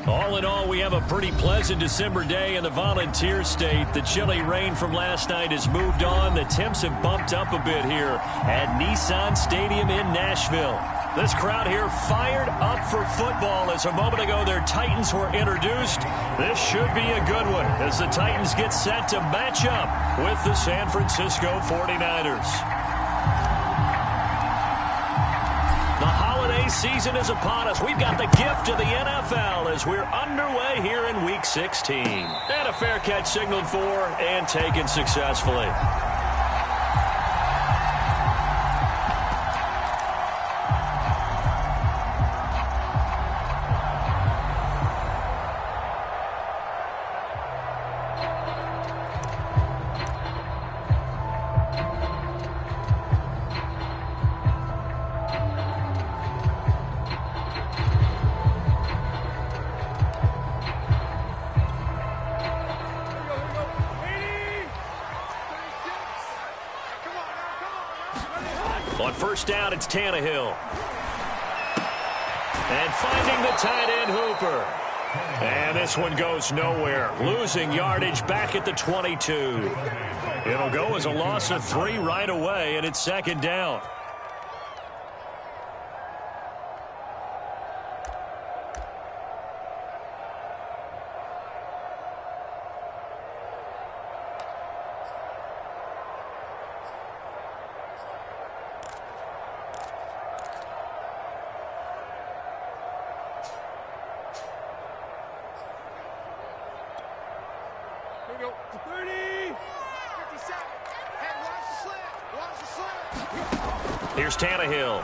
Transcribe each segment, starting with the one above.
All in all, we have a pretty pleasant December day in the Volunteer State. The chilly rain from last night has moved on. The temps have bumped up a bit here at Nissan Stadium in Nashville. This crowd here fired up for football as a moment ago their Titans were introduced. This should be a good one as the Titans get set to match up with the San Francisco 49ers. The holiday season is upon us. We've got the gift of the NFL as we're underway here in Week 16. And a fair catch signaled for and taken successfully. On first down, it's Tannehill. And finding the tight end, Hooper. And this one goes nowhere. Losing yardage back at the 22. It'll go as a loss of 3 right away, and it's second down. Here's Tannehill.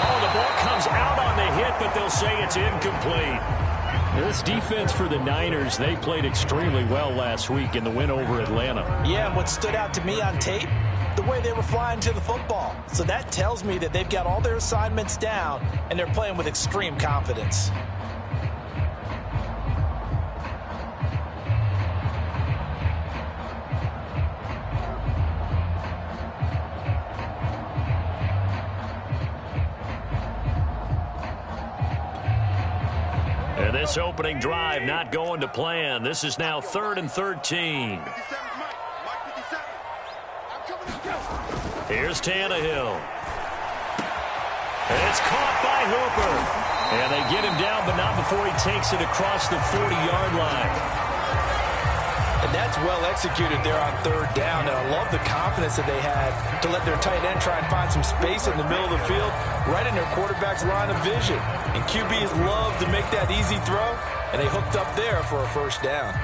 Oh, the ball comes out on the hit, but they'll say it's incomplete. This defense for the Niners, they played extremely well last week in the win over Atlanta. Yeah, and what stood out to me on tape, the way they were flying to the football. So that tells me that they've got all their assignments down, and they're playing with extreme confidence. And this opening drive not going to plan. This is now 3rd and 13. Here's Tannehill. And it's caught by Hooper. And they get him down, but not before he takes it across the 40-yard line. And that's well executed there on 3rd down. And I love the confidence that they had to let their tight end try and find some space in the middle of the field, right in their quarterback's line of vision. And QBs love to make that easy throw, and they hooked up there for a first down.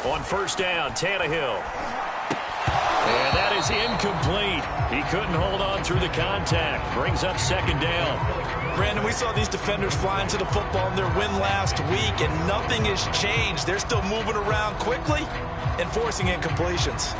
On first down, Tannehill. And that is incomplete. He couldn't hold on through the contact. Brings up second down. Brandon, we saw these defenders flying to the football in their win last week, and nothing has changed. They're still moving around quickly and forcing incompletions.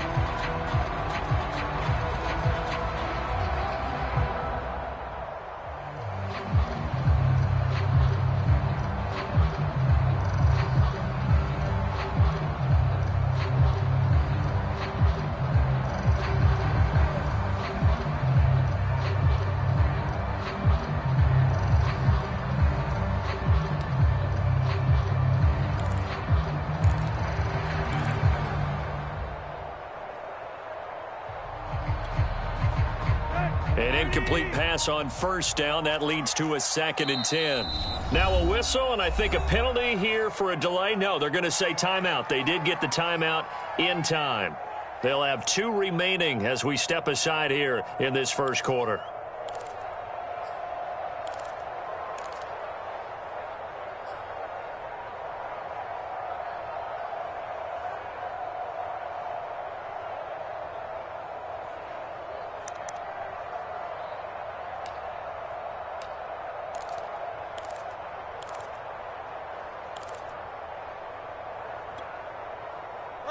An incomplete pass on first down. That leads to a 2nd and 10. Now a whistle, and I think a penalty here for a delay. No, they're going to say timeout. They did get the timeout in time. They'll have 2 remaining as we step aside here in this first quarter.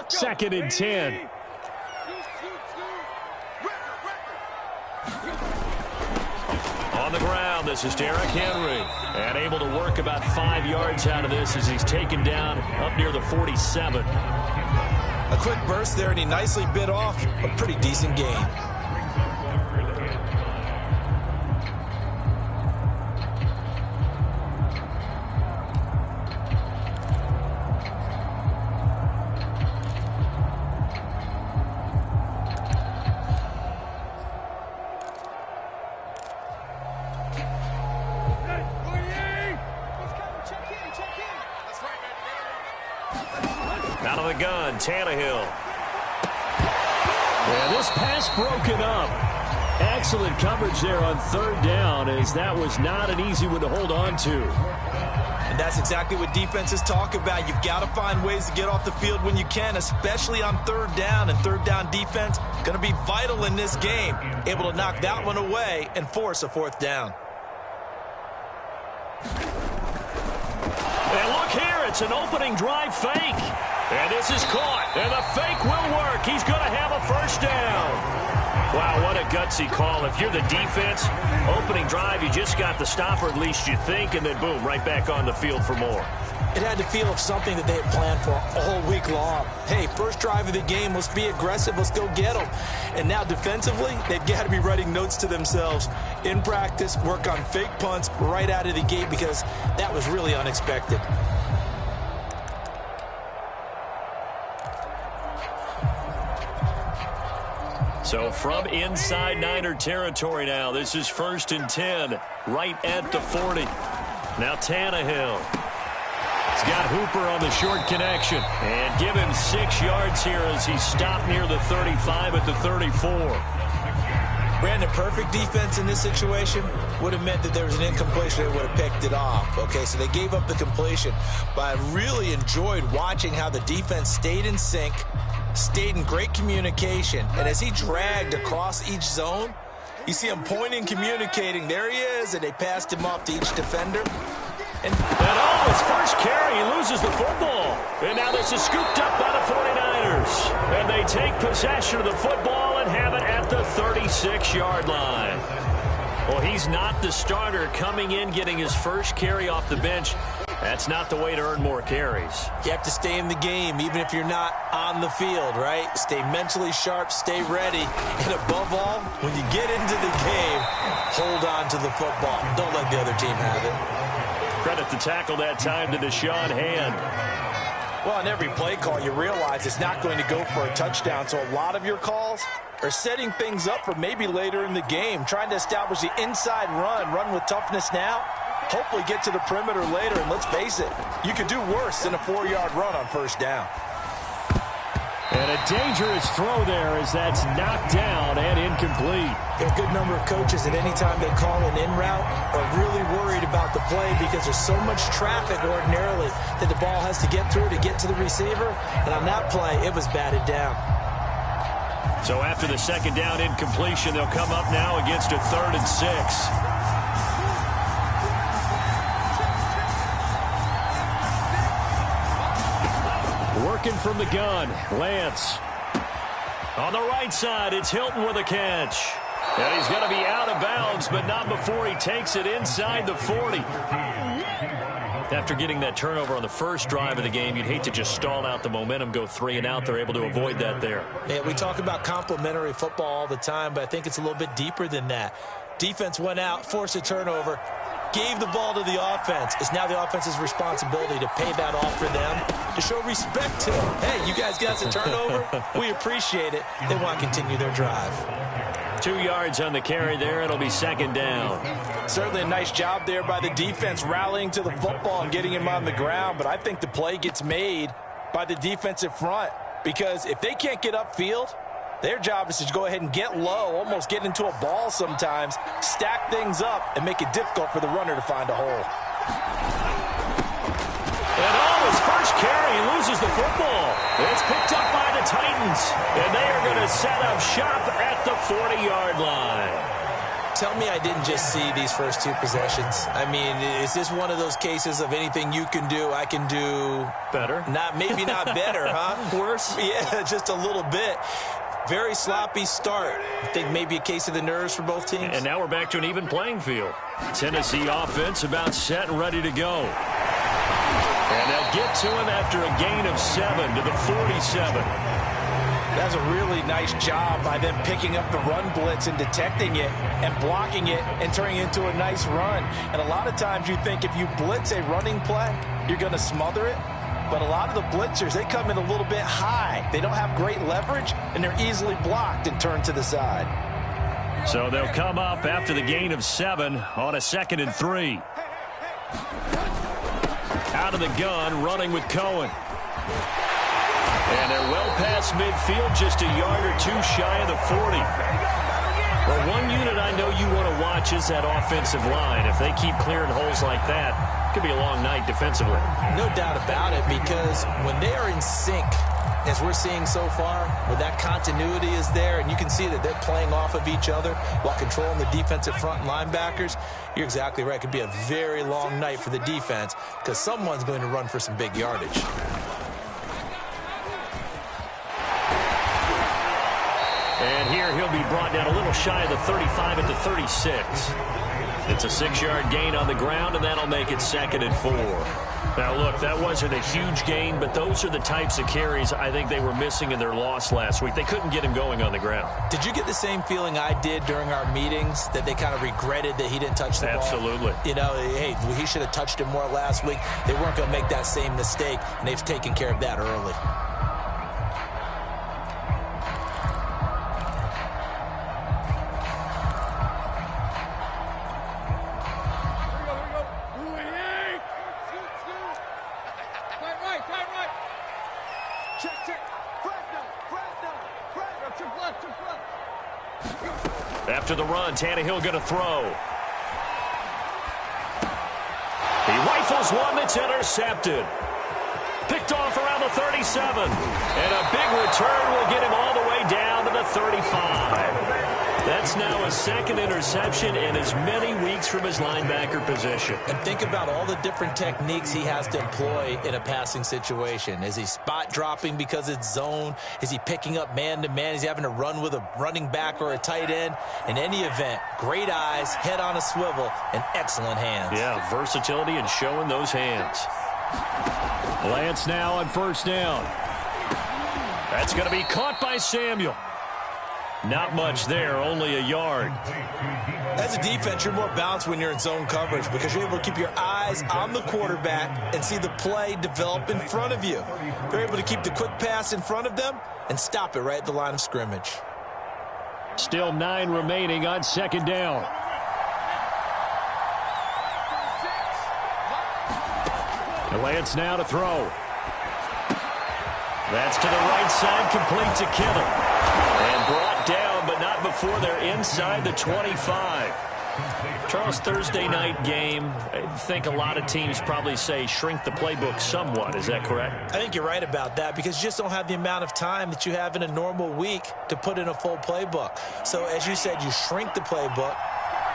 2nd and 10. On the ground, this is Derrick Henry. And able to work about 5 yards out of this as he's taken down up near the 47. A quick burst there, and he nicely bit off a pretty decent gain. Out of the gun, Tannehill. And this pass broken up. Excellent coverage there on 3rd down, as that was not an easy one to hold on to. And that's exactly what defenses talk about. You've got to find ways to get off the field when you can, especially on 3rd down. And 3rd down defense going to be vital in this game. Able to knock that one away and force a 4th down. And look here, it's an opening drive fake. And this is caught, and the fake will work. He's going to have a 1st down. Wow, what a gutsy call. If you're the defense, opening drive, you just got the stop, or at least you think, and then boom, right back on the field for more. It had the feel of something that they had planned for all week long. Hey, first drive of the game, let's be aggressive, let's go get them. And now defensively, they've got to be writing notes to themselves in practice, work on fake punts right out of the gate, because that was really unexpected. So from inside Niner territory now, this is 1st and 10, right at the 40. Now Tannehill. He's got Hooper on the short connection. And give him 6 yards here as he stopped near the 35 at the 34. Brandon, perfect defense in this situation would have meant that there was an incompletion. They would have picked it off. Okay, so they gave up the completion. But I really enjoyed watching how the defense stayed in sync, stayed in great communication. And as he dragged across each zone, you see him pointing, communicating. There he is, and they passed him off to each defender. And his first carry, he loses the football. And now this is scooped up by the 49ers. And they take possession of the football and have it at the 36-yard line. Well, he's not the starter coming in, getting his first carry off the bench. That's not the way to earn more carries. You have to stay in the game, even if you're not on the field, right? Stay mentally sharp, stay ready. And above all, when you get into the game, hold on to the football. Don't let the other team have it. Credit the tackle that time to Deshaun Hand. Well, on every play call, you realize it's not going to go for a touchdown. So a lot of your calls are setting things up for maybe later in the game, trying to establish the inside run with toughness now. Hopefully get to the perimeter later, and let's face it, you could do worse than a 4-yard run on 1st down. And a dangerous throw there as that's knocked down and incomplete. There are a good number of coaches at any time they call an in route are really worried about the play because there's so much traffic ordinarily that the ball has to get through to get to the receiver. And on that play, it was batted down. So after the 2nd down incompletion, they'll come up now against a 3rd and 6. Working from the gun, Lance. On the right side, it's Hilton with a catch. And he's going to be out of bounds, but not before he takes it inside the 40. After getting that turnover on the first drive of the game, you'd hate to just stall out the momentum, go 3 and out. They're able to avoid that there. Yeah, we talk about complementary football all the time, but I think it's a little bit deeper than that. Defense went out, forced a turnover, gave the ball to the offense. It's now the offense's responsibility to pay that off for them, to show respect to them. Hey, you guys got a turnover. We appreciate it. They want to continue their drive. 2 yards on the carry there. It'll be 2nd down. Certainly a nice job there by the defense rallying to the football and getting him on the ground, but I think the play gets made by the defensive front because if they can't get upfield, their job is to go ahead and get low, almost get into a ball sometimes, stack things up, and make it difficult for the runner to find a hole. And his first carry, he loses the football. It's picked up by the Titans, and they are going to set up shop at the 40-yard line. Tell me I didn't just see these first two possessions. I mean, is this one of those cases of anything you can do, I can do better? Maybe not better, huh? Worse? Yeah, just a little bit. Very sloppy start. I think maybe a case of the nerves for both teams. And now we're back to an even playing field. Tennessee offense about set and ready to go. And they'll get to him after a gain of 7 to the 47. That's a really nice job by them picking up the run blitz and detecting it and blocking it and turning it into a nice run. And a lot of times you think if you blitz a running play, you're going to smother it. But a lot of the blitzers, they come in a little bit high. They don't have great leverage, and they're easily blocked and turned to the side. So they'll come up after the gain of 7 on a 2nd and 3. Out of the gun, running with Cohen. And they're well past midfield, just a yard or two shy of the 40. Well, one unit I know you want to watch is that offensive line. If they keep clearing holes like that, it could be a long night defensively. No doubt about it, because when they are in sync, as we're seeing so far, when that continuity is there, and you can see that they're playing off of each other while controlling the defensive front linebackers, you're exactly right. It could be a very long night for the defense because someone's going to run for some big yardage. And here he'll be brought down a little shy of the 35 at the 36. It's a 6-yard gain on the ground, and that'll make it 2nd and 4. Now, look, that wasn't a huge gain, but those are the types of carries I think they were missing in their loss last week. They couldn't get him going on the ground. Did you get the same feeling I did during our meetings, that they kind of regretted that he didn't touch the ball? Absolutely. You know, hey, he should have touched it more last week. They weren't going to make that same mistake, and they've taken care of that early. After the run, Tannehill going to throw. He rifles one that's intercepted. Picked off around the 37. And a big return will get him all the way down to the 35. That's now a 2nd interception in as many weeks from his linebacker position. And think about all the different techniques he has to employ in a passing situation. Is he spot dropping because it's zone? Is he picking up man-to-man? Is he having to run with a running back or a tight end? In any event, great eyes, head on a swivel, and excellent hands. Yeah, versatility and showing those hands. Lance now on 1st down. That's going to be caught by Samuel. Not much there, only a yard. As a defense, you're more balanced when you're in zone coverage because you're able to keep your eyes on the quarterback and see the play develop in front of you. You're able to keep the quick pass in front of them and stop it right at the line of scrimmage. Still 9 remaining on 2nd down. Lance now to throw. That's to the right side, complete to Kittle. And brought down, but not before they're inside the 25. Charles, Thursday night game, I think a lot of teams probably say shrink the playbook somewhat. Is that correct? I think you're right about that because you just don't have the amount of time that you have in a normal week to put in a full playbook. So as you said, you shrink the playbook.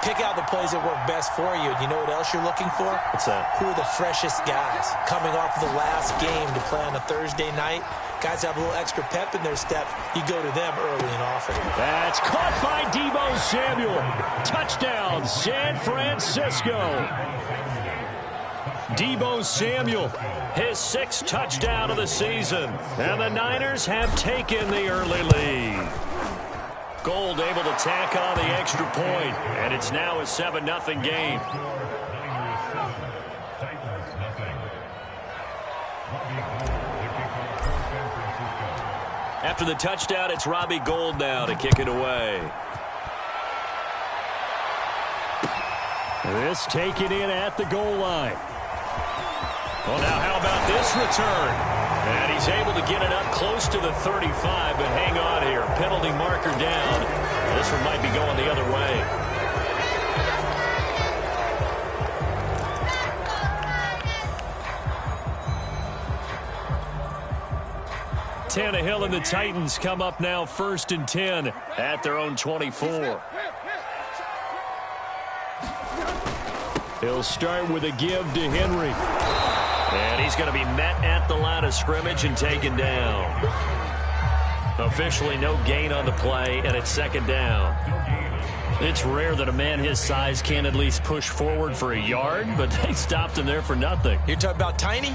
Pick out the plays that work best for you. And you know what else you're looking for? What's that? Who are the freshest guys coming off of the last game to play on a Thursday night? Guys have a little extra pep in their step. You go to them early and often. That's caught by Deebo Samuel. Touchdown, San Francisco. Deebo Samuel, his 6th touchdown of the season. And the Niners have taken the early lead. Gold able to tack on the extra point, and it's now a 7-0 game. After the touchdown, it's Robbie Gould now to kick it away. This taken in at the goal line. Well, now how about this return? And he's able to get it up close to the 35, but hang on here. Penalty marker down. This one might be going the other way. Tannehill and the Titans come up now 1st and 10 at their own 24. He'll start with a give to Henry. And he's going to be met at the line of scrimmage and taken down. Officially no gain on the play, and it's second down. It's rare that a man his size can at least push forward for a yard, but they stopped him there for nothing. You're talking about Tiny?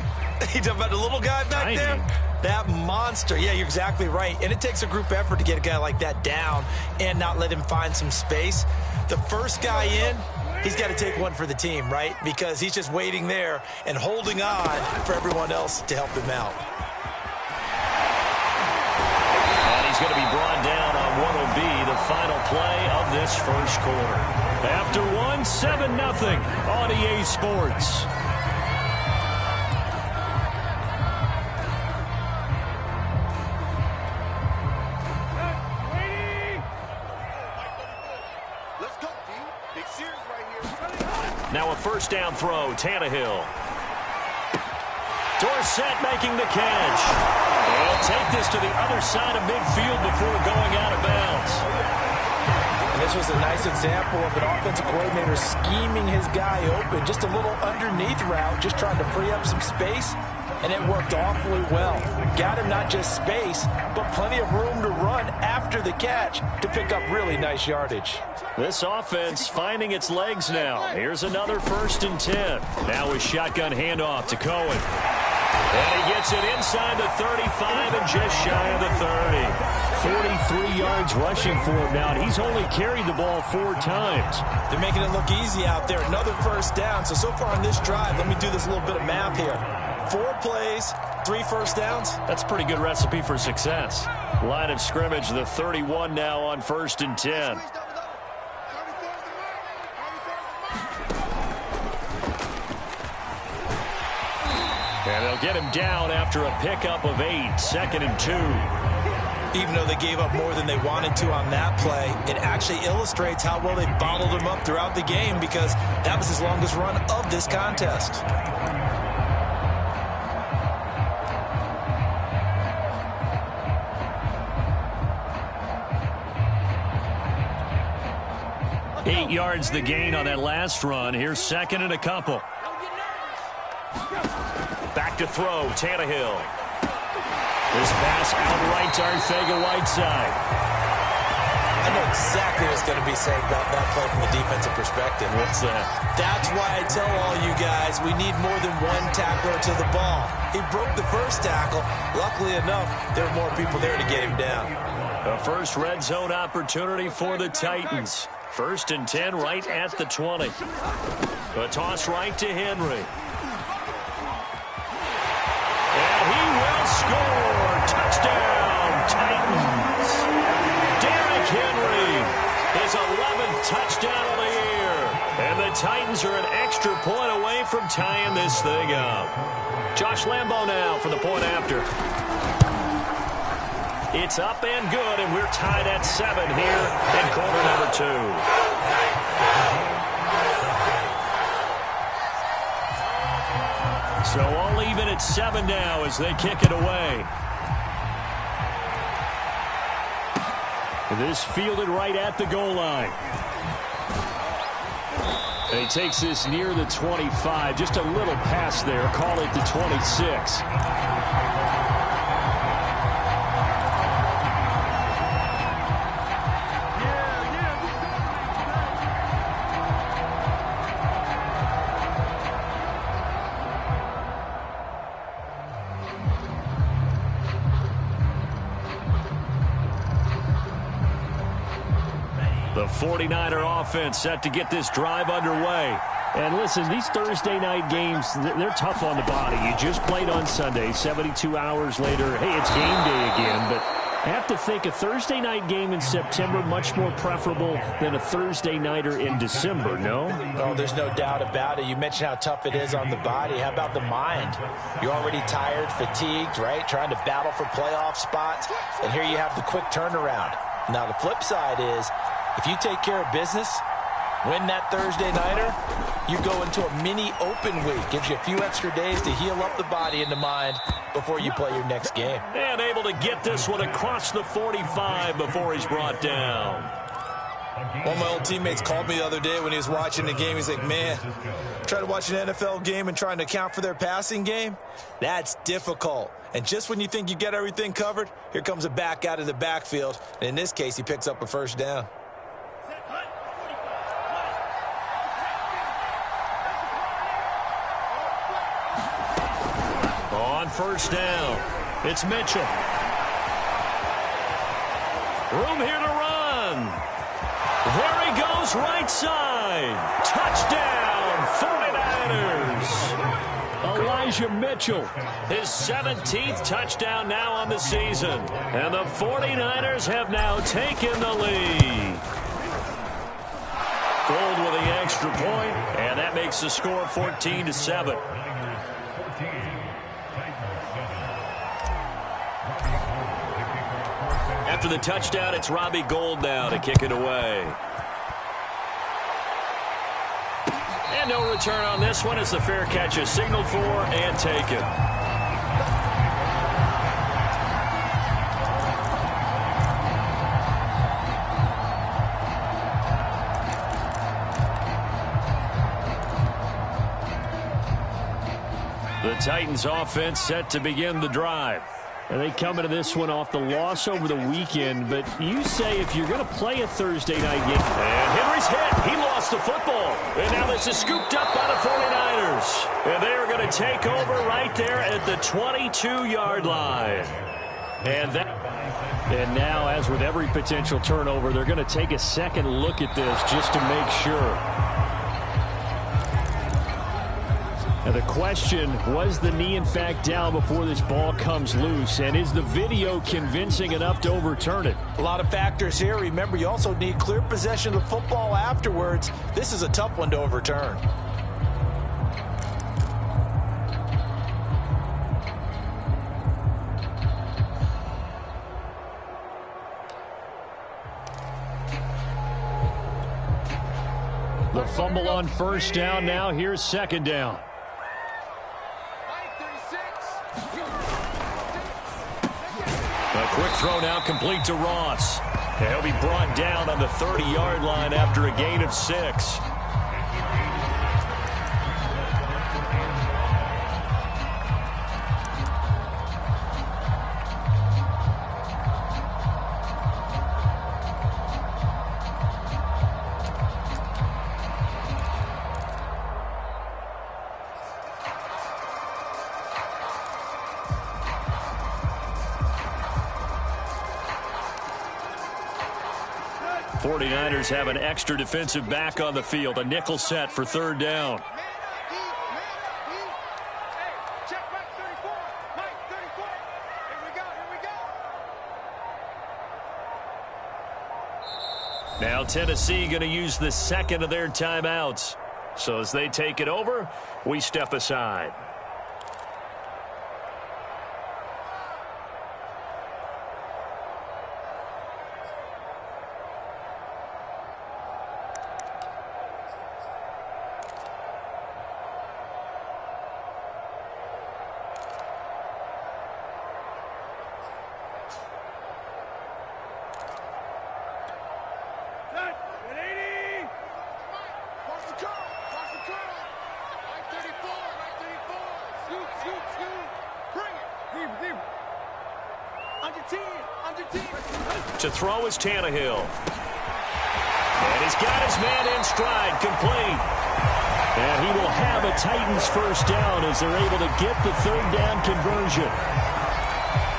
You're talking about the little guy back there? That monster. Yeah, you're exactly right. And it takes a group effort to get a guy like that down and not let him find some space. The first guy in, he's got to take one for the team, right? Because he's just waiting there and holding on for everyone else to help him out. And he's going to be brought down on what will be the final play of this first quarter. After one, 7-0 on EA Sports. Now a first down throw, Tannehill. Dorsett making the catch. He'll take this to the other side of midfield before going out of bounds. And this was a nice example of an offensive coordinator scheming his guy open. Just a little underneath route, just trying to free up some space. And it worked awfully well. Got him not just space, but plenty of room to run after the catch to pick up really nice yardage. This offense finding its legs now. Here's another 1st and 10. Now a shotgun handoff to Cohen. And he gets it inside the 35 and just shy of the 30. 43 yards rushing for him now, and he's only carried the ball 4 times. They're making it look easy out there. Another first down. So far on this drive, let me do this little bit of math here. 4 plays, 3 first downs. That's a pretty good recipe for success. Line of scrimmage, the 31 now on 1st and 10. And they'll get him down after a pickup of 8, 2nd and 2. Even though they gave up more than they wanted to on that play, it actually illustrates how well they bottled him up throughout the game because that was his longest run of this contest. Eight yards the gain on that last run. Here's 2nd and a couple. Back to throw, Tannehill. This pass out right to Arcega-Whiteside. I know exactly what's going to be said about that play from the defensive perspective. What's that? That's why I tell all you guys we need more than one tackler to the ball. He broke the first tackle. Luckily enough, there were more people there to get him down. The first red zone opportunity for the Titans. 1st and 10 right at the 20. A toss right to Henry. And he will score. Touchdown, Titans. Derrick Henry, his 11th touchdown of the year. And the Titans are an extra point away from tying this thing up. Josh Lambo now for the point after. It's up and good, and we're tied at 7 here in quarter number 2. So all even at 7 now as they kick it away. This fielded right at the goal line. And he takes this near the 25. Just a little pass there. Call it the 26. The 49er offense set to get this drive underway. And listen, these Thursday night games, they're tough on the body. You just played on Sunday, 72 hours later. Hey, it's game day again. But I have to think a Thursday night game in September much more preferable than a Thursday nighter in December, no? Oh, there's no doubt about it. You mentioned how tough it is on the body. How about the mind? You're already tired, fatigued, right? Trying to battle for playoff spots. And here you have the quick turnaround. Now, the flip side is, if you take care of business, win that Thursday nighter, you go into a mini open week. Gives you a few extra days to heal up the body and the mind before you play your next game. And able to get this one across the 45 before he's brought down. One of my old teammates called me the other day when he was watching the game. He's like, man, trying to watch an NFL game and trying to account for their passing game, that's difficult. And just when you think you get everything covered, here comes a back out of the backfield. And in this case, he picks up a first down. On first down, it's Mitchell. Room here to run. There he goes, right side. Touchdown, 49ers. Elijah Mitchell, his 17th touchdown now on the season. And the 49ers have now taken the lead. Gold with the extra point, and that makes the score 14-7. After the touchdown, it's Robbie Gould now to kick it away. And no return on this one as the fair catch is signaled for and taken. The Titans offense set to begin the drive. And they come into this one off the loss over the weekend. But you say if you're going to play a Thursday night game. And Henry's hit. He lost the football. And now this is scooped up by the 49ers. And they are going to take over right there at the 22-yard line. And now, as with every potential turnover, they're going to take a second look at this just to make sure. Now the question, was the knee in fact down before this ball comes loose? And is the video convincing enough to overturn it? A lot of factors here. Remember, you also need clear possession of the football afterwards. This is a tough one to overturn. The fumble on first down. Now here's second down. A quick throw now complete to Ross. And he'll be brought down on the 30-yard line after a gain of 6. Niners have an extra defensive back on the field. A nickel set for third down. Now Tennessee going to use the second of their timeouts. So as they take it over, we step aside. To throw is Tannehill. And he's got his man in stride, complete. And he will have a Titans first down as they're able to get the third down conversion.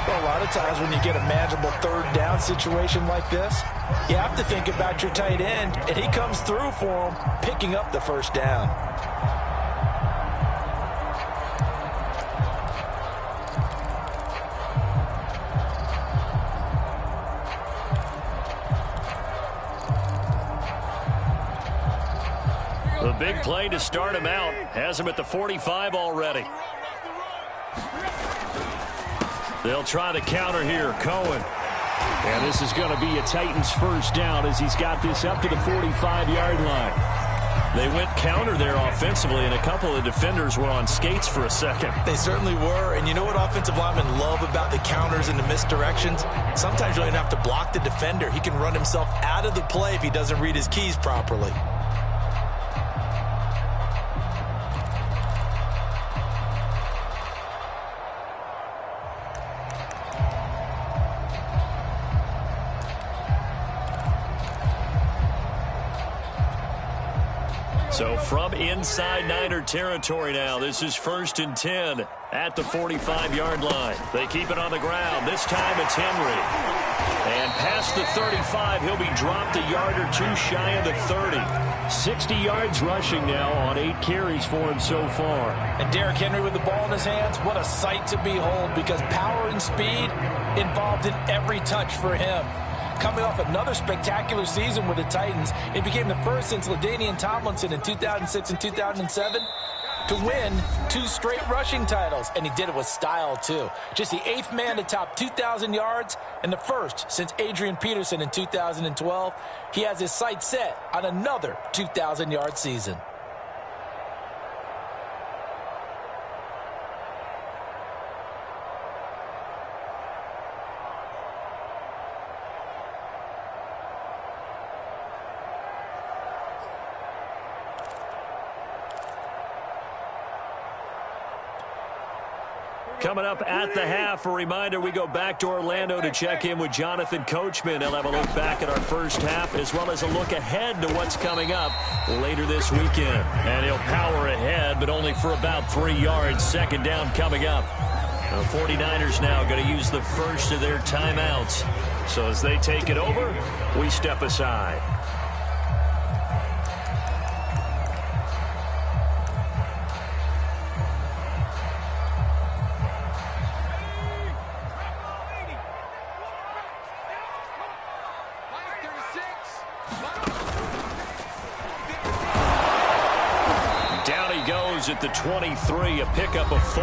Well, a lot of times when you get a manageable third down situation like this, you have to think about your tight end, and he comes through for him, picking up the first down. The big play to start him out has him at the 45 already. They'll try the counter here, Cohen. And this is going to be a Titans first down as he's got this up to the 45-yard line. They went counter there offensively, and a couple of defenders were on skates for a second. They certainly were, and you know what offensive linemen love about the counters and the misdirections? Sometimes you don't even have to block the defender. He can run himself out of the play if he doesn't read his keys properly. So from inside Niner territory now, this is 1st and 10 at the 45-yard line. They keep it on the ground. This time it's Henry. And past the 35, he'll be dropped a yard or two shy of the 30. 60 yards rushing now on 8 carries for him so far. And Derrick Henry with the ball in his hands, what a sight to behold, because power and speed involved in every touch for him. Coming off another spectacular season with the Titans, it became the first since LaDainian Tomlinson in 2006 and 2007 to win 2 straight rushing titles. And he did it with style, too. Just the 8th man to top 2,000 yards and the first since Adrian Peterson in 2012. He has his sights set on another 2,000-yard season. Coming up at the half, a reminder, we go back to Orlando to check in with Jonathan Coachman. He'll have a look back at our first half as well as a look ahead to what's coming up later this weekend. And he'll power ahead, but only for about 3 yards. 2nd down coming up. The 49ers now going to use the first of their timeouts. So as they take it over, we step aside. At the 23, a pickup of 4.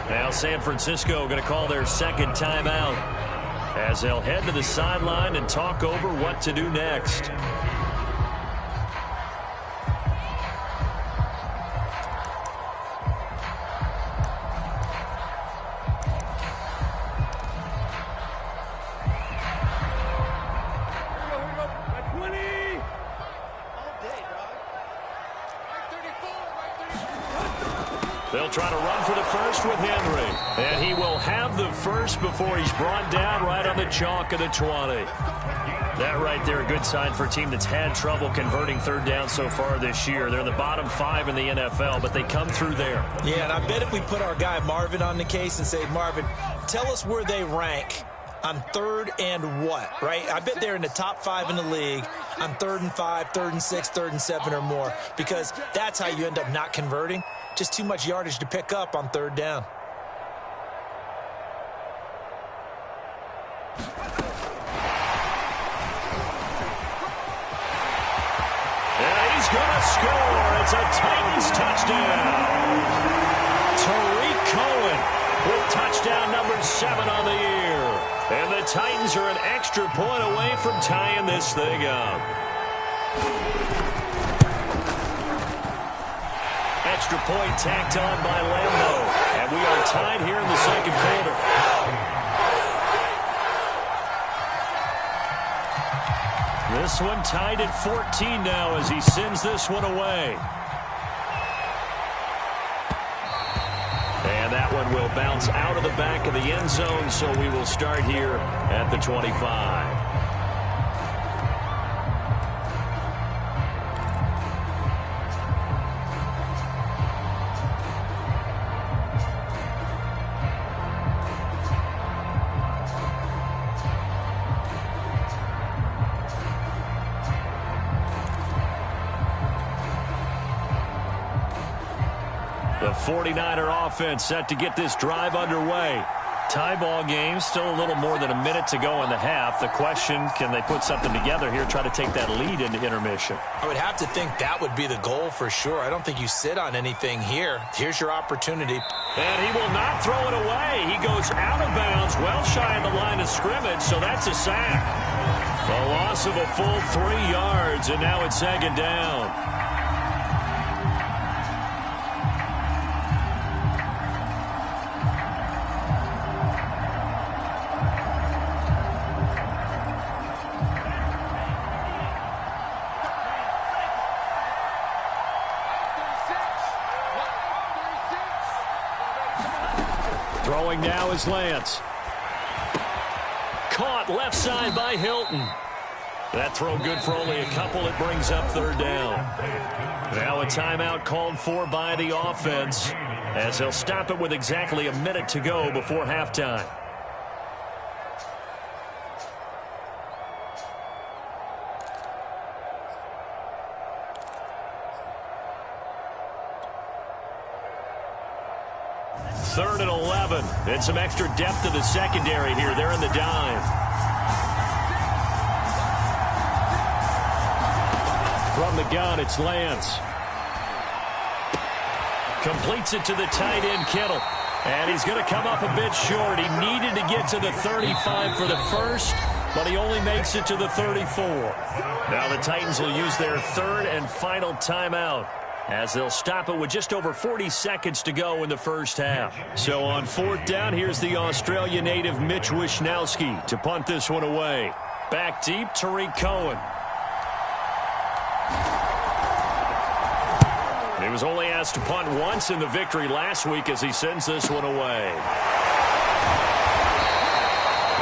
Now San Francisco going to call their 2nd timeout as they'll head to the sideline and talk over what to do next. They'll try to run for the first with Henry. And he will have the first before he's brought down right on the chalk of the 20. That right there, a good sign for a team that's had trouble converting 3rd down so far this year. They're in the bottom 5 in the NFL, but they come through there. Yeah, and I bet if we put our guy Marvin on the case and say, Marvin, tell us where they rank on 3rd and what, right? I bet they're in the top 5 in the league on 3rd and 5, 3rd and 6, 3rd and 7 or more, because that's how you end up not converting. Just too much yardage to pick up on 3rd down. And he's going to score. It's a Titans touchdown. Tariq Cohen with touchdown number 7 on the year. And the Titans are an extra point away from tying this thing up. Extra point tacked on by Lambeau. And we are tied here in the 2nd quarter. This one tied at 14 now as he sends this one away. And that one will bounce out of the back of the end zone, so we will start here at the 25. The 49er offense set to get this drive underway. Tie ball game, still a little more than a minute to go in the half. The question, can they put something together here, try to take that lead into intermission? I would have to think that would be the goal for sure. I don't think you sit on anything here. Here's your opportunity. And he will not throw it away. He goes out of bounds, well shy of the line of scrimmage, so that's a sack. A loss of a full 3 yards, and now it's 2nd down. Throwing now is Lance. Caught left side by Hilton. That throw good for only a couple. It brings up third down. Now a timeout called for by the offense, as they'll stop it with exactly a minute to go before halftime. Third and 11. And some extra depth to the secondary here. They're in the dime. From the gun, it's Lance. Completes it to the tight end, Kittle. And he's going to come up a bit short. He needed to get to the 35 for the first, but he only makes it to the 34. Now the Titans will use their third and final timeout, as they'll stop it with just over 40 seconds to go in the first half. So on fourth down, here's the Australia native Mitch Wishnowsky to punt this one away. Back deep, Tariq Cohen. He was only asked to punt once in the victory last week as he sends this one away.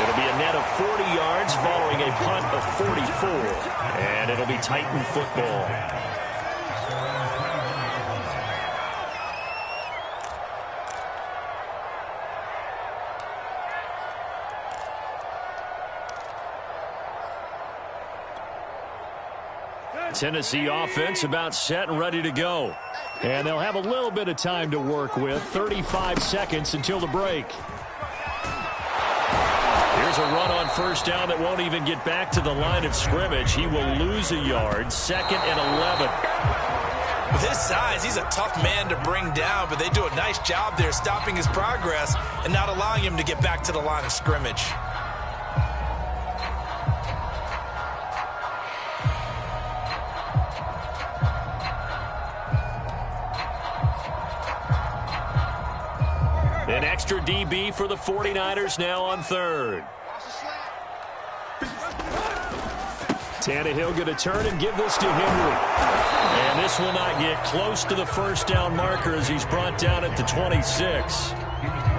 It'll be a net of 40 yards following a punt of 44. And it'll be Titan football. Tennessee offense about set and ready to go. And they'll have a little bit of time to work with. 35 seconds until the break. Here's a run on first down that won't even get back to the line of scrimmage. He will lose a yard. Second and 11. With his size, he's a tough man to bring down, but they do a nice job there stopping his progress and not allowing him to get back to the line of scrimmage. An extra DB for the 49ers now on third. Tannehill going to turn and give this to Henry. And this will not get close to the first down marker as he's brought down at the 26.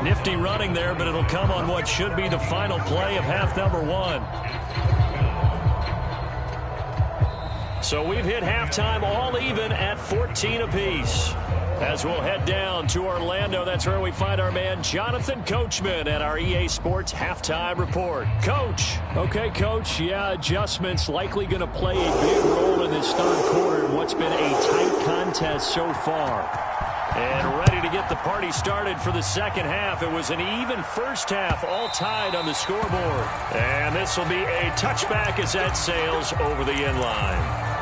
Nifty running there, but it'll come on what should be the final play of half number one. So we've hit halftime all even at 14 apiece. As we'll head down to Orlando, that's where we find our man Jonathan Coachman at our EA Sports Halftime Report. Coach. Okay, Coach. Yeah, adjustments likely going to play a big role in this third quarter in what's been a tight contest so far. And ready to get the party started for the second half. It was an even first half, all tied on the scoreboard. And this will be a touchback as that sails over the end line.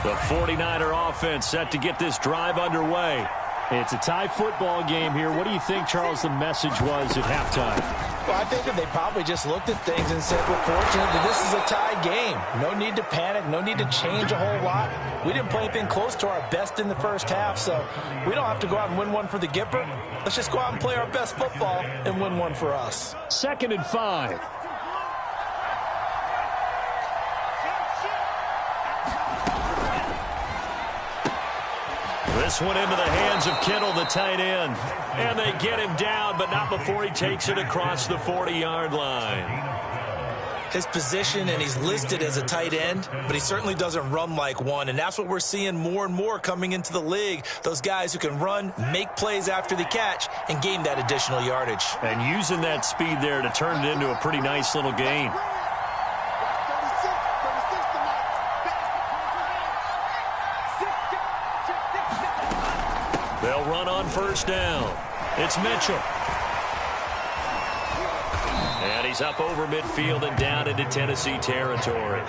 The 49er offense set to get this drive underway. It's a tie football game here. What do you think, Charles, the message was at halftime? Well, I think that they probably just looked at things and said, we're fortunate that this is a tie game. No need to panic. No need to change a whole lot. We didn't play anything close to our best in the first half, so we don't have to go out and win one for the Gipper. Let's just go out and play our best football and win one for us. 2nd and 5. This one into the hands of Kittle, the tight end. And they get him down, but not before he takes it across the 40-yard line. His position, and he's listed as a tight end, but he certainly doesn't run like one. And that's what we're seeing more and more coming into the league. Those guys who can run, make plays after the catch, and gain that additional yardage. And using that speed there to turn it into a pretty nice little gain. They'll run on first down. It's Mitchell. And he's up over midfield and down into Tennessee territory.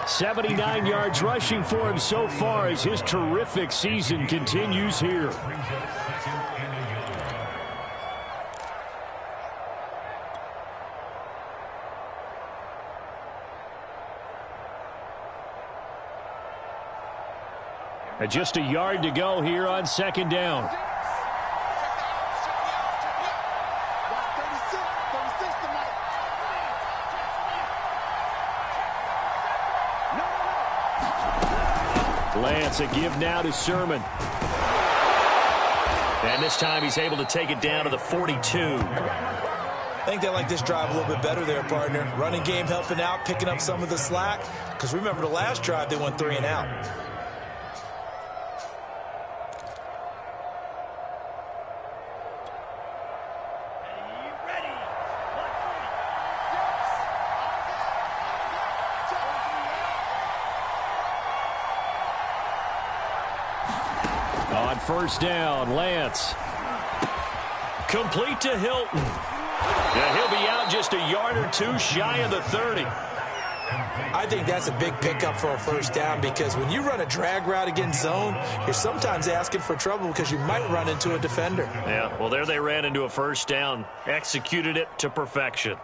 79 yards rushing for him so far as his terrific season continues here. Just a yard to go here on second down. Lance, a give now to Sermon. And this time he's able to take it down to the 42. I think they like this drive a little bit better there, partner. Running game helping out, picking up some of the slack. Because remember the last drive, they went 3 and out. On first down, Lance. Complete to Hilton. Yeah, he'll be out just a yard or two shy of the 30. I think that's a big pickup for a first down because when you run a drag route against zone, you're sometimes asking for trouble because you might run into a defender. Yeah, well, there they ran into a first down. Executed it to perfection.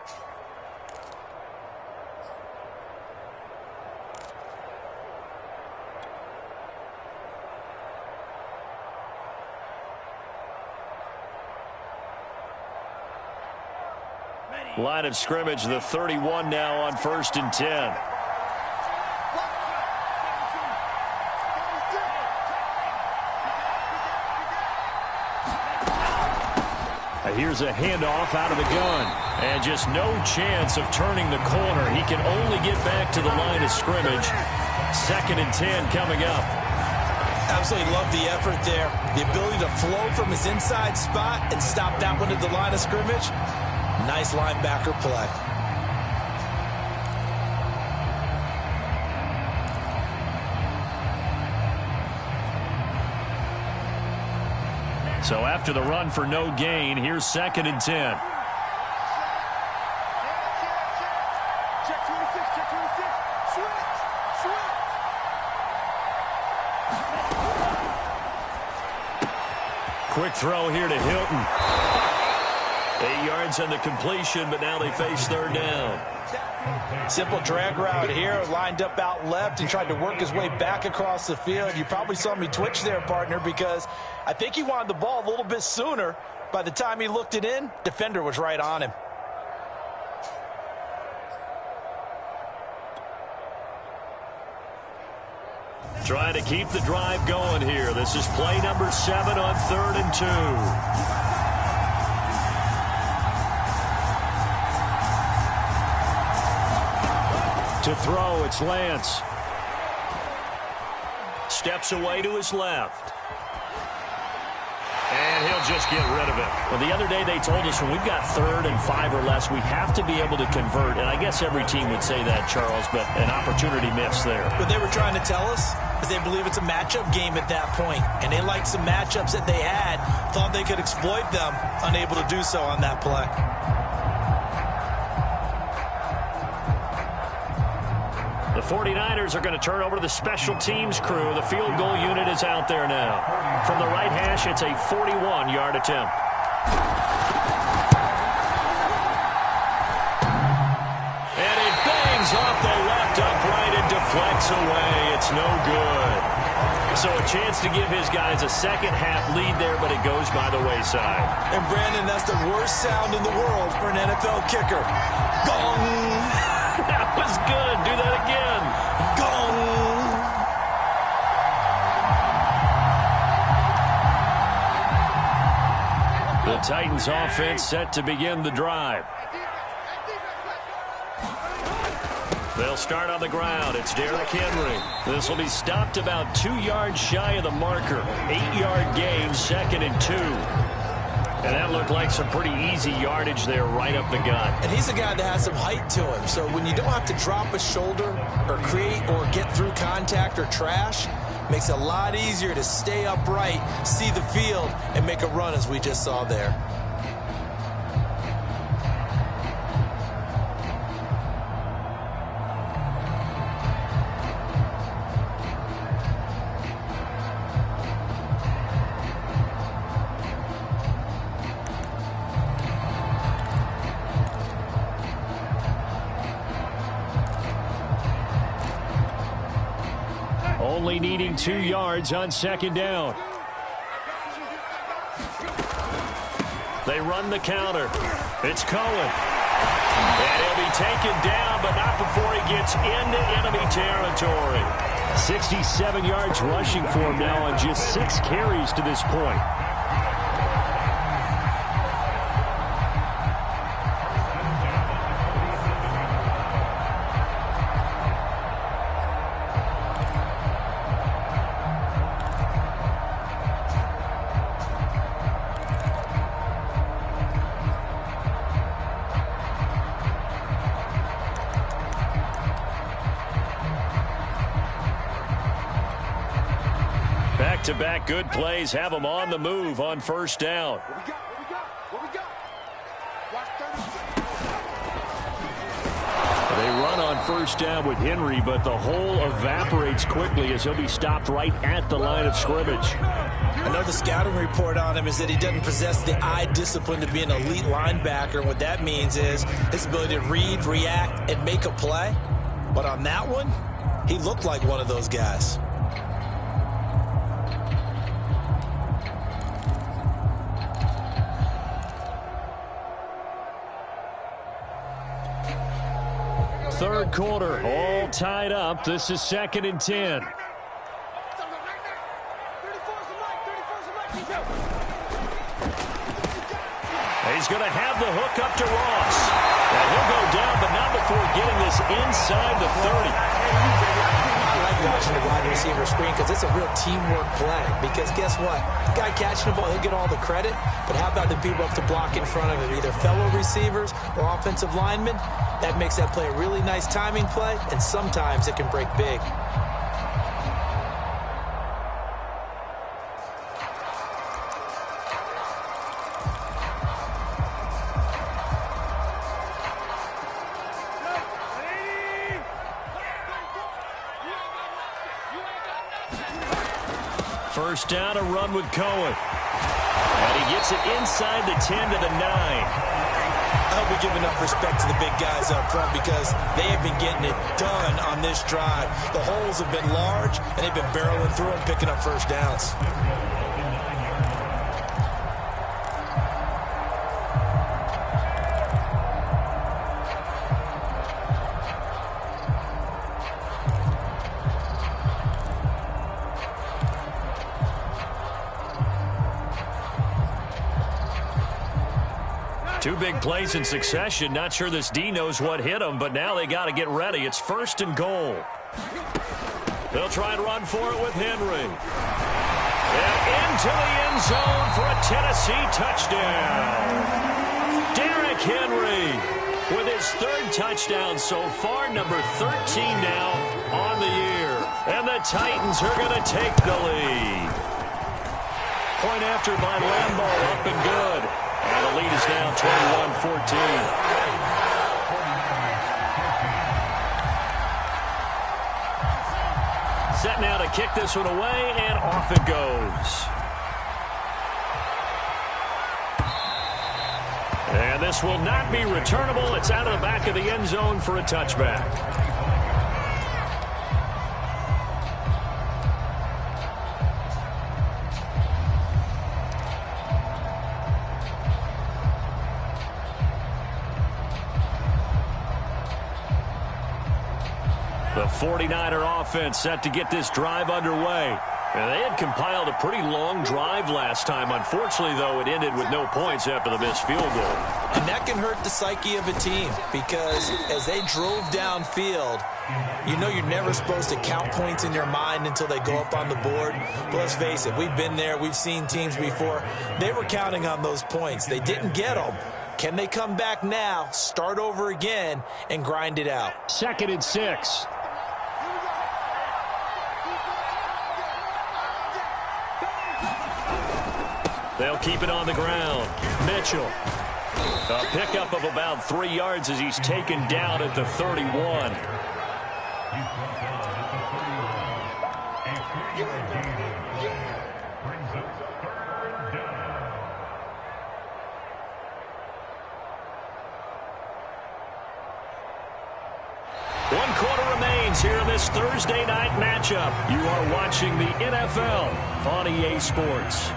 Line of scrimmage, the 31 now on 1st and 10. Here's a handoff out of the gun. And just no chance of turning the corner. He can only get back to the line of scrimmage. 2nd and 10 coming up. Absolutely love the effort there. The ability to flow from his inside spot and stop that one at the line of scrimmage. Nice linebacker play. So after the run for no gain, here's 2nd and 10. Quick throw here to Hilton. 8 yards on the completion, but now they face 3rd down. Simple drag route here, lined up out left and tried to work his way back across the field. You probably saw me twitch there, partner, because I think he wanted the ball a little bit sooner. By the time he looked it in, defender was right on him. Trying to keep the drive going here. This is play number 7 on 3rd and 2. To throw, it's Lance. Steps away to his left. And he'll just get rid of it. Well, the other day they told us when we've got 3rd and 5 or less, we have to be able to convert. And I guess every team would say that, Charles, but an opportunity missed there. What they were trying to tell us is they believe it's a matchup game at that point. And they liked some matchups that they had, thought they could exploit them, unable to do so on that play. The 49ers are going to turn over to the special teams crew. The field goal unit is out there now. From the right hash, it's a 41-yard attempt. And it bangs off the left upright and deflects away. It's no good. So a chance to give his guys a second-half lead there, but it goes by the wayside. And, Brandon, that's the worst sound in the world for an NFL kicker. Gong! That was good. Do that again. Gong! The Titans offense set to begin the drive. They'll start on the ground. It's Derrick Henry. This will be stopped about 2 yards shy of the marker. 8-yard gain, 2nd and 2. And that looked like some pretty easy yardage there right up the gut. And he's a guy that has some height to him. So when you don't have to drop a shoulder or create or get through contact or trash, makes it a lot easier to stay upright, see the field, and make a run as we just saw there. Only needing 2 yards on 2nd down. They run the counter. It's Cohen. And he'll be taken down, but not before he gets into enemy territory. 67 yards rushing for him now on just 6 carries to this point. Back-to-back good plays have them on the move on first down. They run on first down with Henry, but the hole evaporates quickly as he'll be stopped right at the line of scrimmage. I know the scouting report on him is that he doesn't possess the eye discipline to be an elite linebacker. And what that means is his ability to read, react, and make a play. But on that one, he looked like one of those guys. Third quarter, all tied up. This is 2nd and 10. He's going to have the hook up to Ross. And he'll go down, but not before getting this inside the 30. I like watching the wide receiver screen because it's a real teamwork play. Because guess what? The guy catching the ball, he'll get all the credit. But how about the people up to block in front of him, either fellow receivers or offensive linemen? That makes that play a really nice timing play, and sometimes it can break big. First down, a run with Cohen. And he gets it inside the 10 to the 9. I hope we give enough respect to the big guys up front because they have been getting it done on this drive. The holes have been large, and they've been barreling through and picking up first downs. Two big plays in succession. Not sure this D knows what hit him, but now they got to get ready. It's 1st and goal. They'll try and run for it with Henry. And into the end zone for a Tennessee touchdown. Derrick Henry with his 3rd touchdown so far, number 13 now on the year. And the Titans are going to take the lead. Point after by Lambeau, up and good. And the lead is now 21-14. Set now to kick this one away, and off it goes. And this will not be returnable. It's out of the back of the end zone for a touchback. The 49er offense set to get this drive underway. And they had compiled a pretty long drive last time. Unfortunately, though, it ended with no points after the missed field goal. And that can hurt the psyche of a team because as they drove downfield, you know you're never supposed to count points in your mind until they go up on the board. But let's face it, we've been there. We've seen teams before. They were counting on those points. They didn't get them. Can they come back now, start over again, and grind it out? 2nd and 6. They'll keep it on the ground. Mitchell. A pickup of about 3 yards as he's taken down at the 31. One quarter remains here in this Thursday night matchup. You are watching the NFL on EA Sports.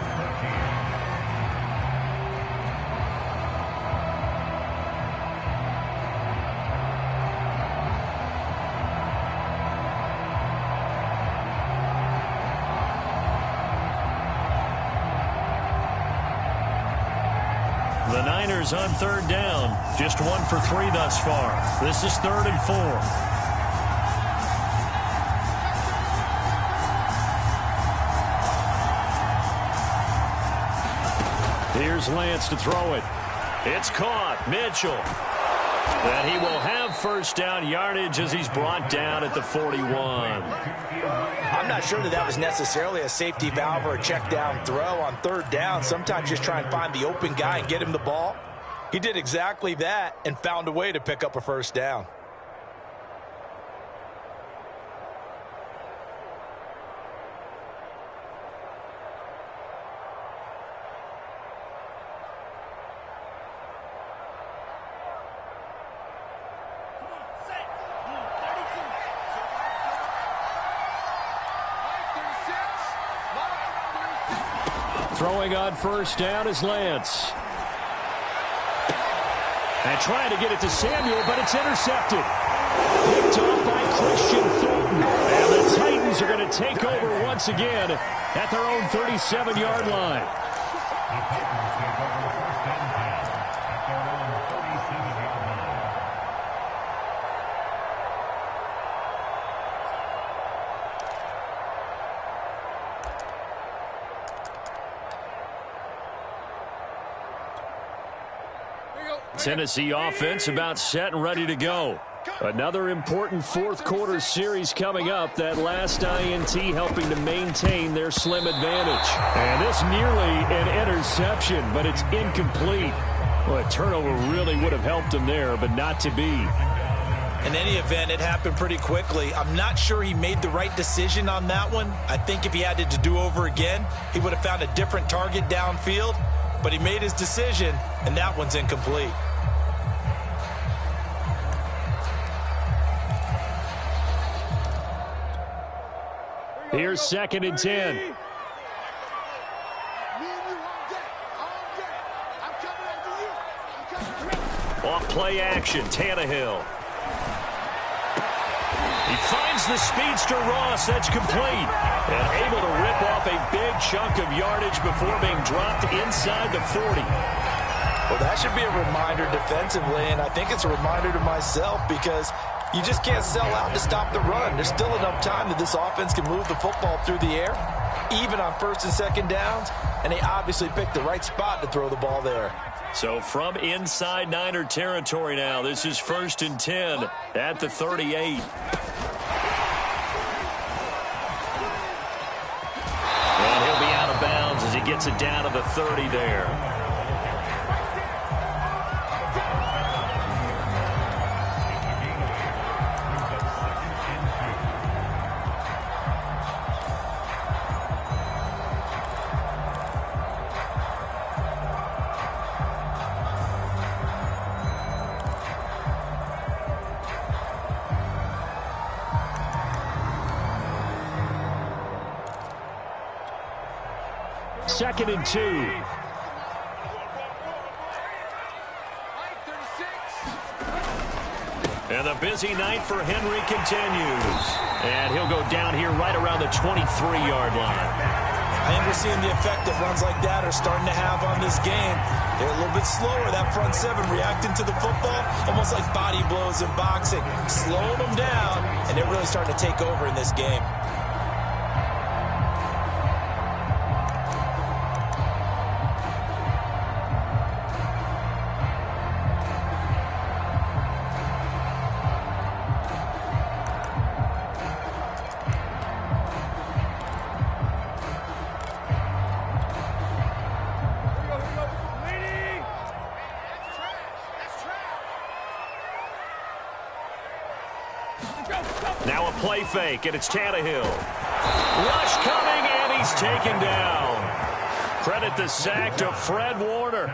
is on third down. Just 1 for 3 thus far. This is 3rd and 4. Here's Lance to throw it. It's caught. Mitchell. And he will have first down yardage as he's brought down at the 41. I'm not sure that was necessarily a safety valve or a check down throw on third down. Sometimes just try and find the open guy and get him the ball. He did exactly that and found a way to pick up a first down. Throwing on first down is Lance. And trying to get it to Samuel, but it's intercepted. Picked off by Christian Thornton. And the Titans are going to take over once again at their own 37-yard line. Tennessee offense about set and ready to go. Another important fourth quarter series coming up. That last INT helping to maintain their slim advantage. And this nearly an interception, but it's incomplete. Well, a turnover really would have helped him there, but not to be. In any event, it happened pretty quickly. I'm not sure he made the right decision on that one. I think if he had to do over again, he would have found a different target downfield. But he made his decision, and that one's incomplete. Here's 2nd and 10. Off play action, Tannehill. He finds the speedster Ross. That's complete. And able to rip off a big chunk of yardage before being dropped inside the 40. Well, that should be a reminder defensively, and I think it's a reminder to myself because you just can't sell out to stop the run. There's still enough time that this offense can move the football through the air, even on 1st and 2nd downs, and they obviously picked the right spot to throw the ball there. So from inside Niner territory now, this is 1st and 10 at the 38. And he'll be out of bounds as he gets it down to the 30 there. Second and 2. And the busy night for Henry continues. And he'll go down here right around the 23-yard line. I think we're seeing the effect that runs like that are starting to have on this game. They're a little bit slower, that front seven reacting to the football, almost like body blows in boxing, slowing them down, and they're really starting to take over in this game. Now a play fake, and it's Tannehill. Rush coming, and he's taken down. Credit the sack to Fred Warner.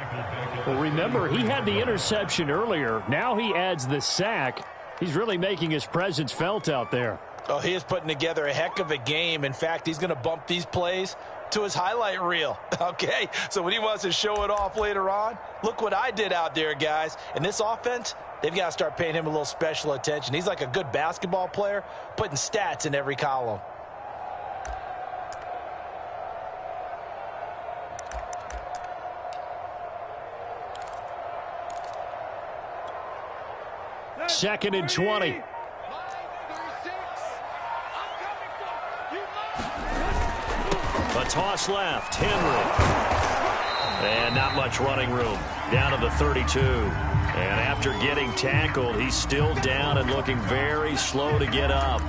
Well, remember, he had the interception earlier. Now he adds the sack. He's really making his presence felt out there. Oh, he is putting together a heck of a game. In fact, he's going to bump these plays to his highlight reel. Okay, so when he wants to show it off later on, look what I did out there, guys. And this offense, they've got to start paying him a little special attention. He's like a good basketball player, putting stats in every column. 2nd and 20. A toss left. Henry. And not much running room. Down to the 32. And after getting tackled, he's still down and looking very slow to get up.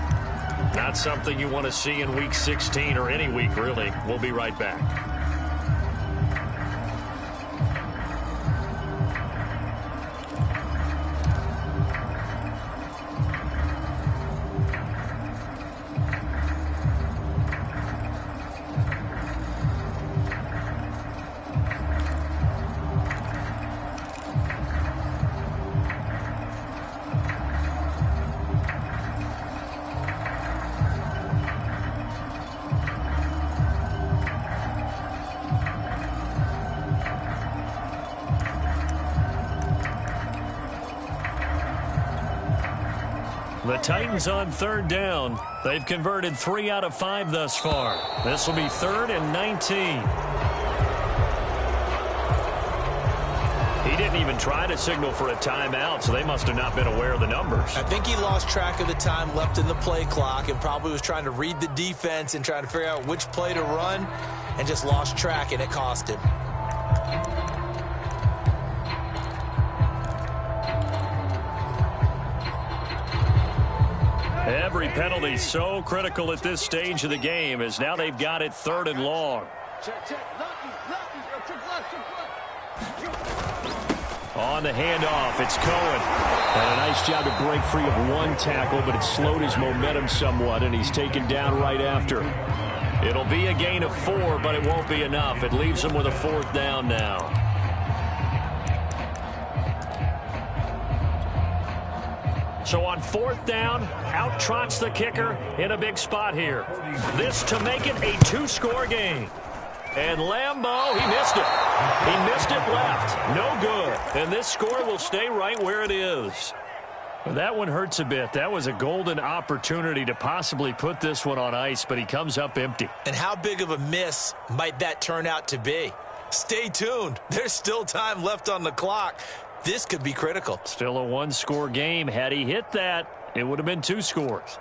Not something you want to see in Week 16 or any week, really. We'll be right back. The Titans on 3rd down. They've converted 3 out of 5 thus far. This will be 3rd and 19. He didn't even try to signal for a timeout, so they must have not been aware of the numbers. I think he lost track of the time left in the play clock and probably was trying to read the defense and trying to figure out which play to run and just lost track, and it cost him. Every penalty so critical at this stage of the game, as now they've got it 3rd and long. On the handoff, it's Cohen. And a nice job to break free of one tackle, but it slowed his momentum somewhat, and he's taken down right after. It'll be a gain of 4, but it won't be enough. It leaves him with a 4th down now. So on 4th down, out trots the kicker in a big spot here. This to make it a 2-score game. And Lambeau, he missed it. He missed it left. No good. And this score will stay right where it is. That one hurts a bit. That was a golden opportunity to possibly put this one on ice, but he comes up empty. And how big of a miss might that turn out to be? Stay tuned. There's still time left on the clock. This could be critical. Still a 1-score game. Had he hit that, it would have been 2 scores.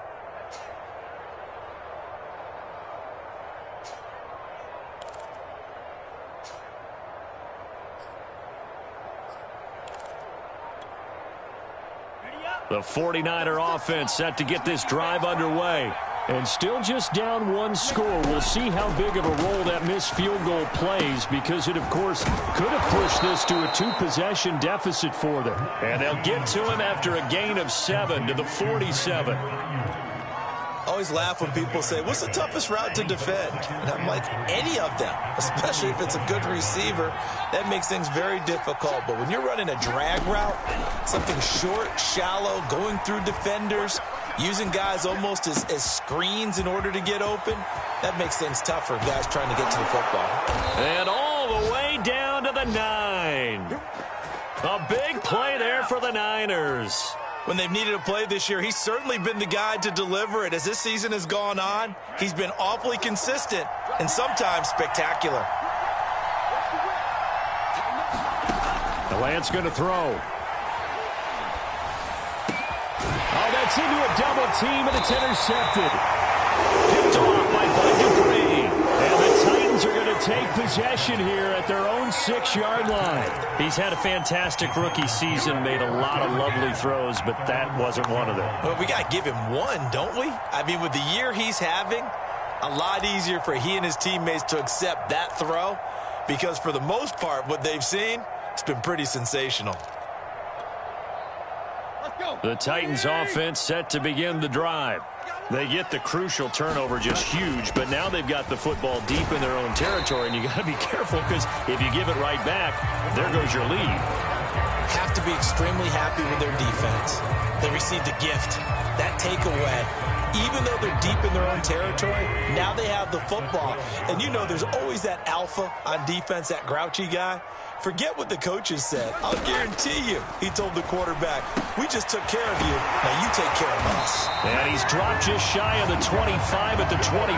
The 49er offense set to get this drive underway. And still just down 1 score. We'll see how big of a role that missed field goal plays, because it, of course, could have pushed this to a 2-possession deficit for them. And they'll get to him after a gain of 7 to the 47. Always laugh when people say, what's the toughest route to defend? And I'm like, any of them, especially if it's a good receiver. That makes things very difficult. But when you're running a drag route, something short, shallow, going through defenders, using guys almost as screens in order to get open, that makes things tough for guys trying to get to the football. And all the way down to the 9. A big play there for the Niners. When they've needed a play this year, he's certainly been the guy to deliver it. As this season has gone on, he's been awfully consistent and sometimes spectacular. The Lance going to throw. Oh, that's into a double team, and it's intercepted. Picked off by Bud Dupree. And the Titans are going to take possession here at their own 6-yard line. He's had a fantastic rookie season, made a lot of lovely throws, but that wasn't one of them. Well, we got to give him one, don't we? I mean, with the year he's having, a lot easier for he and his teammates to accept that throw, because for the most part, what they've seen, it's been pretty sensational. The Titans offense set to begin the drive. They get the crucial turnover, just huge, but now they've got the football deep in their own territory, and you got to be careful, because if you give it right back, there goes your lead. Have to be extremely happy with their defense. They received a gift. That takeaway, even though they're deep in their own territory, now they have the football. And you know there's always that alpha on defense, that grouchy guy. Forget what the coaches said. I'll guarantee you, he told the quarterback, we just took care of you. Now you take care of us. And he's dropped just shy of the 25 at the 24.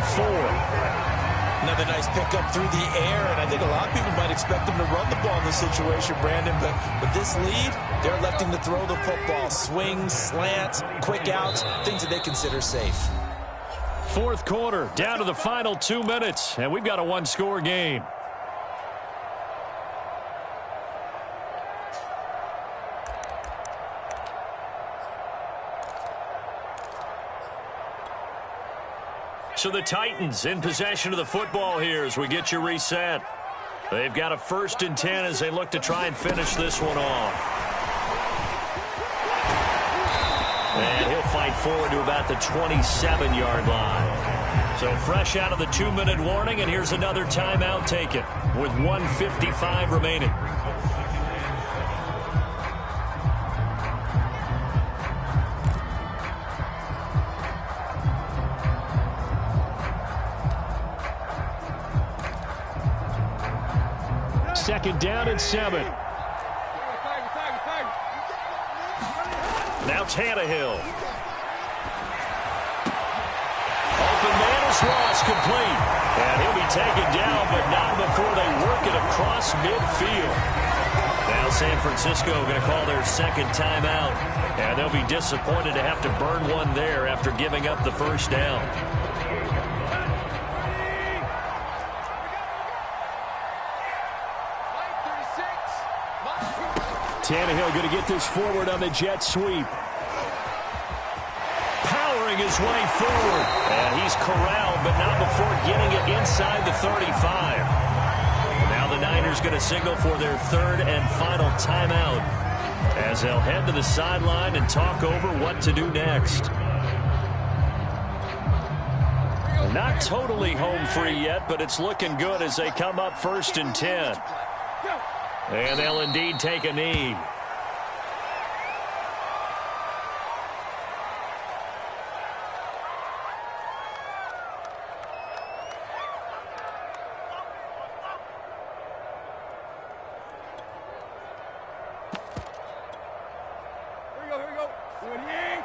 Another nice pickup through the air, and I think a lot of people might expect them to run the ball in this situation, Brandon, but with this lead, they're electing to throw the football. Swings, slants, quick outs, things that they consider safe. Fourth quarter, down to the final 2 minutes, and we've got a one-score game. So the Titans in possession of the football here as we get you reset. They've got a 1st and 10 as they look to try and finish this one off. And he'll fight forward to about the 27-yard line. So fresh out of the 2-minute warning, and here's another timeout taken with 1:55 remaining. Second down and 7. Now Tannehill. Open man is lost, complete. And he'll be taken down, but not before they work it across midfield. Now San Francisco going to call their second timeout. And they'll be disappointed to have to burn one there after giving up the first down. Tannehill going to get this forward on the jet sweep. Powering his way forward. And he's corralled, but not before getting it inside the 35. Now the Niners going to signal for their 3rd and final timeout as they'll head to the sideline and talk over what to do next. Not totally home free yet, but it's looking good as they come up 1st and 10. And they'll indeed take a knee. Here we go. 48.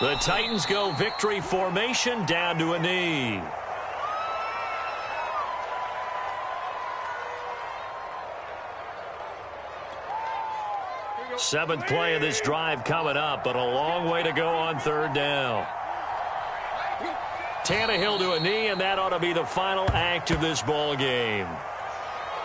The Titans go victory formation down to a knee. Seventh play of this drive coming up, but a long way to go on 3rd down. Tannehill to a knee, and that ought to be the final act of this ball game.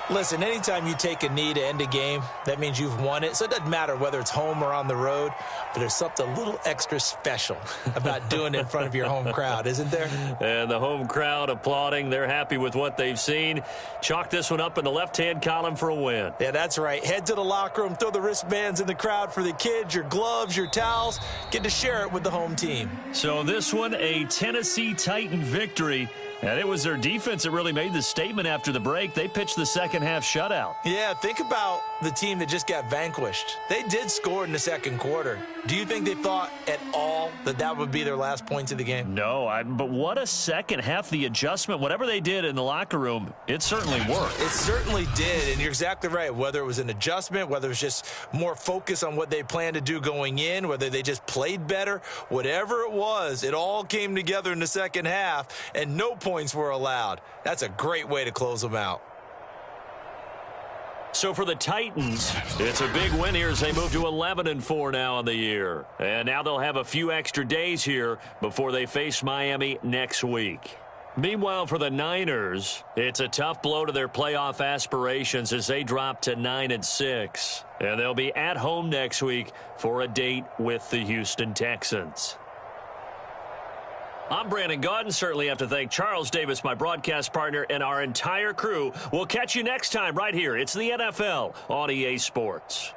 Listen, anytime you take a knee to end a game, that means you've won it. So it doesn't matter whether it's home or on the road, but there's something a little extra special about doing it in front of your home crowd, isn't there? And the home crowd applauding. They're happy with what they've seen. Chalk this one up in the left-hand column for a win. Yeah, that's right. Head to the locker room, throw the wristbands in the crowd for the kids, your gloves, your towels. Get to share it with the home team. So this one, a Tennessee Titan victory. And it was their defense that really made the statement after the break. They pitched the second-half shutout. Yeah, think about the team that just got vanquished. They did score in the second quarter. Do you think they thought at all that that would be their last points of the game? No, but what a second half. The adjustment, whatever they did in the locker room, it certainly worked. It certainly did, and you're exactly right. Whether it was an adjustment, whether it was just more focus on what they planned to do going in, whether they just played better, whatever it was, it all came together in the second half, and no points were allowed. That's a great way to close them out. So for the Titans, it's a big win here as they move to 11-4 now on the year. And now they'll have a few extra days here before they face Miami next week. Meanwhile, for the Niners, it's a tough blow to their playoff aspirations as they drop to 9-6. And they'll be at home next week for a date with the Houston Texans. I'm Brandon Gaudin. Certainly have to thank Charles Davis, my broadcast partner, and our entire crew. We'll catch you next time right here. It's the NFL on EA Sports.